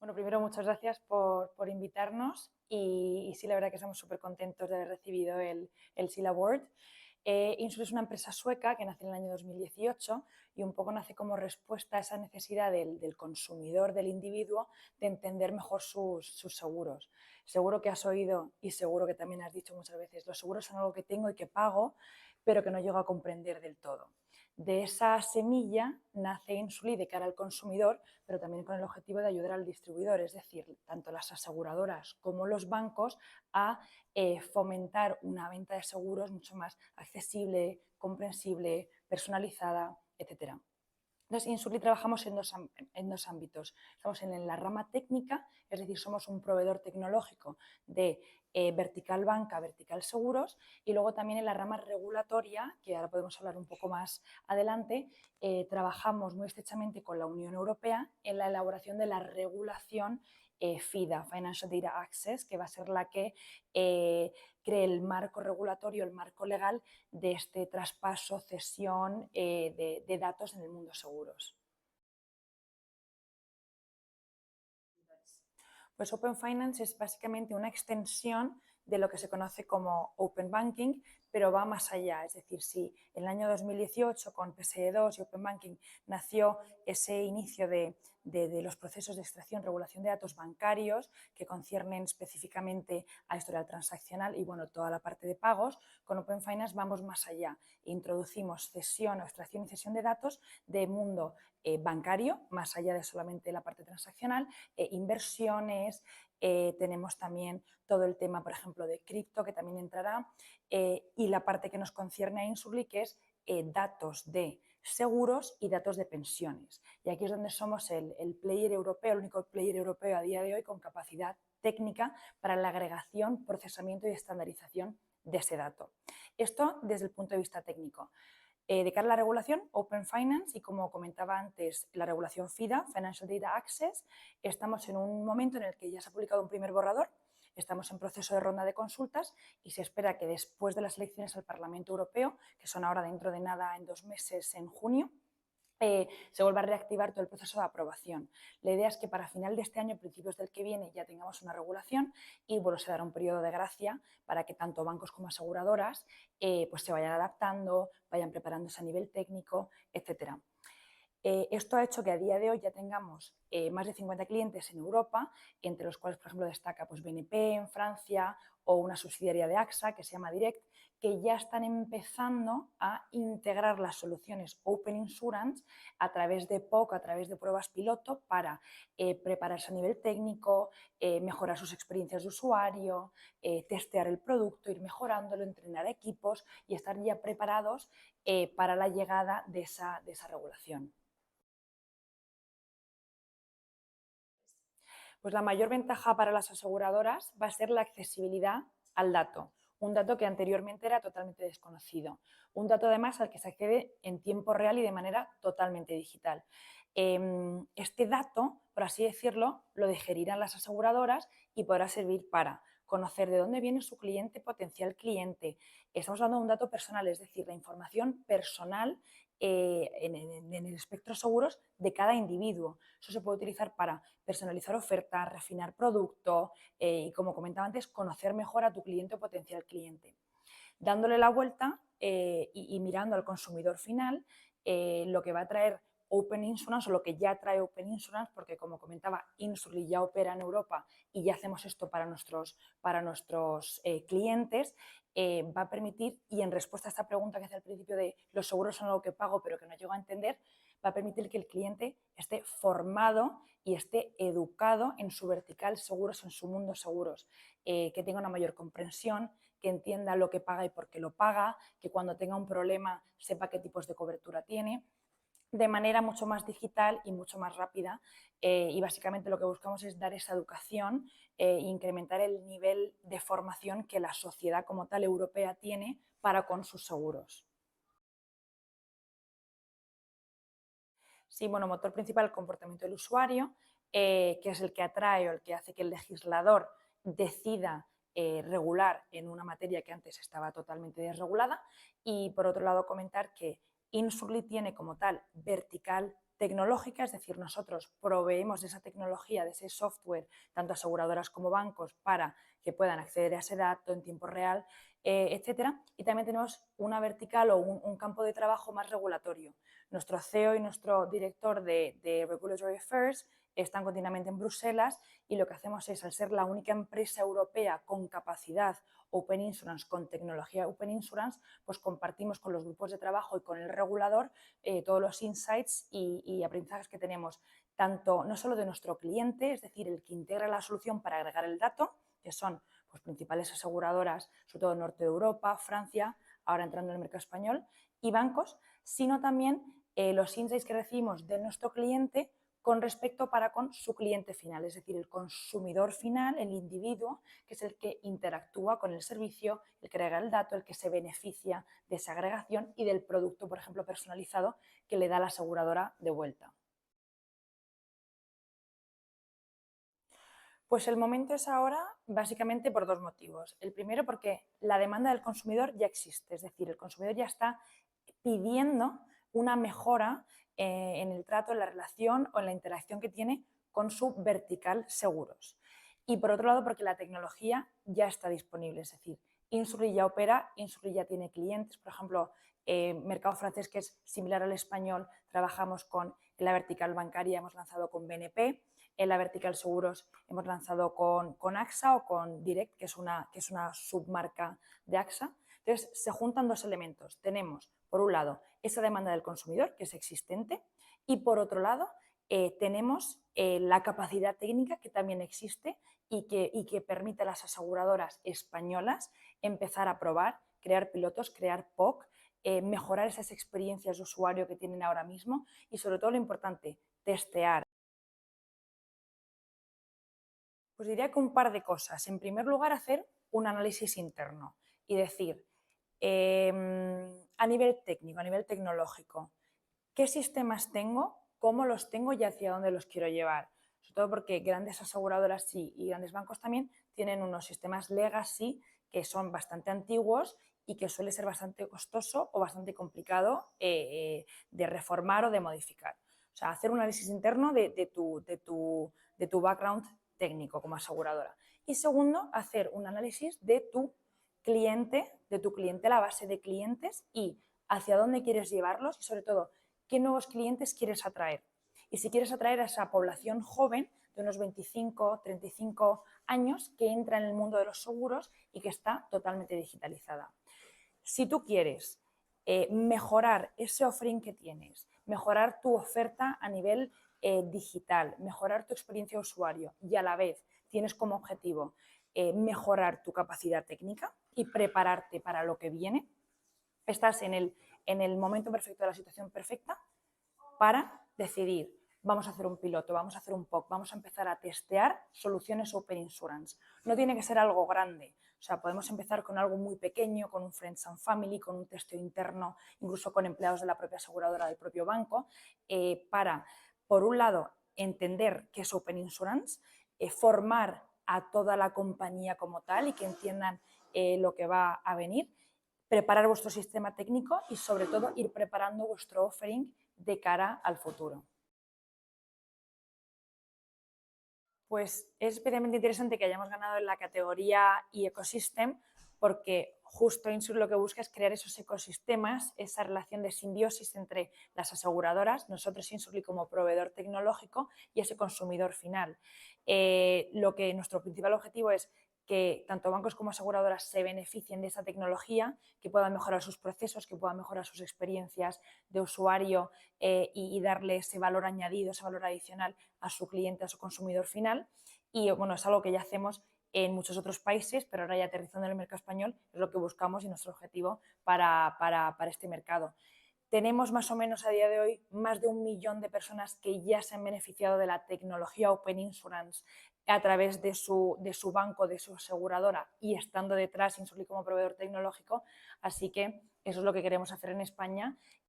Bueno, primero muchas gracias por invitarnos y sí, la verdad que estamos súper contentos de haber recibido el SIL Award. Insur es una empresa sueca que nace en el año 2018 y un poco nace como respuesta a esa necesidad del consumidor, del individuo, de entender mejor sus seguros. Seguro que has oído y seguro que también has dicho muchas veces, los seguros son algo que tengo y que pago, pero que no llego a comprender del todo. De esa semilla nace Insuli de cara al consumidor, pero también con el objetivo de ayudar al distribuidor, es decir, tanto las aseguradoras como los bancos, a fomentar una venta de seguros mucho más accesible, comprensible, personalizada, etc. Entonces, en Insuli trabajamos en dos ámbitos. Estamos en la rama técnica, es decir, somos un proveedor tecnológico de vertical banca, vertical seguros, y luego también en la rama regulatoria, que ahora podemos hablar un poco más adelante, trabajamos muy estrechamente con la Unión Europea en la elaboración de la regulación FIDA, Financial Data Access, que va a ser la que cree el marco regulatorio, el marco legal de este traspaso, cesión de datos en el mundo seguros. Pues Open Finance es básicamente una extensión de lo que se conoce como Open Banking, pero va más allá. Es decir, si en el año 2018 con PSD2 y Open Banking nació ese inicio de los procesos de extracción y regulación de datos bancarios que conciernen específicamente a historial transaccional y bueno, toda la parte de pagos, con Open Finance vamos más allá. Introducimos cesión, extracción y cesión de datos de mundo bancario, más allá de solamente la parte transaccional, inversiones, tenemos también todo el tema, por ejemplo, de cripto, que también entrará, y la parte que nos concierne a Insurly, que es datos de seguros y datos de pensiones. Y aquí es donde somos el player europeo, el único player europeo a día de hoy con capacidad técnica para la agregación, procesamiento y estandarización de ese dato. Esto desde el punto de vista técnico. De cara a la regulación, Open Finance y como comentaba antes, la regulación FIDA, Financial Data Access, estamos en un momento en el que ya se ha publicado un primer borrador, estamos en proceso de ronda de consultas y se espera que después de las elecciones al Parlamento Europeo, que son ahora dentro de nada en 2 meses, en junio, se vuelva a reactivar todo el proceso de aprobación. La idea es que para final de este año, principios del que viene, ya tengamos una regulación y bueno, se dará un periodo de gracia para que tanto bancos como aseguradoras pues se vayan adaptando, vayan preparándose a nivel técnico, etcétera. Esto ha hecho que a día de hoy ya tengamos más de 50 clientes en Europa, entre los cuales, por ejemplo, destaca pues, BNP en Francia o una subsidiaria de AXA que se llama Direct, que ya están empezando a integrar las soluciones Open Insurance a través de POC, a través de pruebas piloto, para prepararse a nivel técnico, mejorar sus experiencias de usuario, testear el producto, ir mejorándolo, entrenar equipos y estar ya preparados para la llegada de esa regulación. Pues la mayor ventaja para las aseguradoras va a ser la accesibilidad al dato, un dato que anteriormente era totalmente desconocido, un dato además al que se accede en tiempo real y de manera totalmente digital. Este dato, por así decirlo, lo digerirán las aseguradoras y podrá servir para conocer de dónde viene su cliente, potencial cliente. Estamos hablando de un dato personal, es decir, la información personal en el espectro seguros de cada individuo. Eso se puede utilizar para personalizar ofertas, refinar producto y, como comentaba antes, conocer mejor a tu cliente o potencial cliente. Dándole la vuelta y mirando al consumidor final, lo que va a traer Open Insurance o lo que ya trae Open Insurance, porque como comentaba, Insurly ya opera en Europa y ya hacemos esto para nuestros clientes, va a permitir, y en respuesta a esta pregunta que hace al principio de los seguros son algo que pago pero que no llego a entender, va a permitir que el cliente esté formado y esté educado en su vertical seguros, en su mundo seguros, que tenga una mayor comprensión, que entienda lo que paga y por qué lo paga, que cuando tenga un problema sepa qué tipos de cobertura tiene, de manera mucho más digital y mucho más rápida. Y básicamente lo que buscamos es dar esa educación e incrementar el nivel de formación que la sociedad como tal europea tiene para con sus seguros. Sí, bueno, motor principal, el comportamiento del usuario, que es el que atrae o el que hace que el legislador decida regular en una materia que antes estaba totalmente desregulada. Y por otro lado, comentar que Insurly tiene como tal vertical tecnológica, es decir, nosotros proveemos de esa tecnología, de ese software, tanto aseguradoras como bancos, para que puedan acceder a ese dato en tiempo real, etcétera. Y también tenemos una vertical o un campo de trabajo más regulatorio. Nuestro CEO y nuestro director de Regulatory Affairs están continuamente en Bruselas y lo que hacemos es, al ser la única empresa europea con capacidad Open Insurance, con tecnología Open Insurance, pues compartimos con los grupos de trabajo y con el regulador todos los insights y aprendizajes que tenemos, tanto no solo de nuestro cliente, es decir, el que integra la solución para agregar el dato, que son pues, principales aseguradoras, sobre todo en norte de Europa, Francia, ahora entrando en el mercado español, y bancos, sino también los insights que recibimos de nuestro cliente con respecto para con su cliente final, es decir, el consumidor final, el individuo, que es el que interactúa con el servicio, el que agrega el dato, el que se beneficia de esa agregación y del producto, por ejemplo, personalizado que le da la aseguradora de vuelta. Pues el momento es ahora básicamente por dos motivos. El primero porque la demanda del consumidor ya existe, es decir, el consumidor ya está pidiendo una mejora en el trato, en la relación o en la interacción que tiene con su vertical seguros. Y por otro lado porque la tecnología ya está disponible, es decir, Insurly ya opera, Insurly ya tiene clientes, por ejemplo, mercado francés que es similar al español, trabajamos con la vertical bancaria, hemos lanzado con BNP, en la vertical seguros hemos lanzado con AXA o con Direct, que es una submarca de AXA. Entonces, se juntan dos elementos. Tenemos, por un lado, esa demanda del consumidor, que es existente, y por otro lado, tenemos la capacidad técnica que también existe y que permite a las aseguradoras españolas empezar a probar, crear pilotos, crear POC, mejorar esas experiencias de usuario que tienen ahora mismo y, sobre todo, lo importante, testear. Pues diría que un par de cosas. En primer lugar, hacer un análisis interno y decir, a nivel técnico, a nivel tecnológico, ¿qué sistemas tengo? ¿Cómo los tengo y hacia dónde los quiero llevar? Sobre todo porque grandes aseguradoras sí y grandes bancos también tienen unos sistemas legacy que son bastante antiguos y que suele ser bastante costoso o bastante complicado de reformar o de modificar. O sea, hacer un análisis interno de tu background técnico como aseguradora. Y segundo, hacer un análisis de tu cliente, de tu clientela, base de clientes y hacia dónde quieres llevarlos y sobre todo qué nuevos clientes quieres atraer. Y si quieres atraer a esa población joven de unos 25, 35 años que entra en el mundo de los seguros y que está totalmente digitalizada. Si tú quieres mejorar ese offering que tienes, mejorar tu oferta a nivel digital, mejorar tu experiencia de usuario y a la vez tienes como objetivo mejorar tu capacidad técnica y prepararte para lo que viene, estás en el momento perfecto de la situación perfecta para decidir, vamos a hacer un piloto, vamos a hacer un POC, vamos a empezar a testear soluciones Open Insurance. No tiene que ser algo grande, o sea, podemos empezar con algo muy pequeño, con un Friends and Family, con un testeo interno, incluso con empleados de la propia aseguradora, del propio banco, para, por un lado, entender qué es Open Insurance, formar a toda la compañía como tal y que entiendan lo que va a venir, preparar vuestro sistema técnico y sobre todo ir preparando vuestro offering de cara al futuro. Pues es especialmente interesante que hayamos ganado en la categoría e-ecosystem porque justo Insur lo que busca es crear esos ecosistemas, esa relación de simbiosis entre las aseguradoras, nosotros Insurly como proveedor tecnológico y ese consumidor final. Lo que nuestro principal objetivo es que tanto bancos como aseguradoras se beneficien de esa tecnología, que puedan mejorar sus procesos, que puedan mejorar sus experiencias de usuario y darle ese valor añadido, ese valor adicional a su cliente, a su consumidor final. Y bueno, es algo que ya hacemos en muchos otros países, pero ahora ya aterrizando en el mercado español es lo que buscamos y nuestro objetivo para este mercado. Tenemos más o menos a día de hoy más de 1 millón de personas que ya se han beneficiado de la tecnología Open Insurance a través de su banco, de su aseguradora y estando detrás Insurly como proveedor tecnológico. Así que eso es lo que queremos hacer en España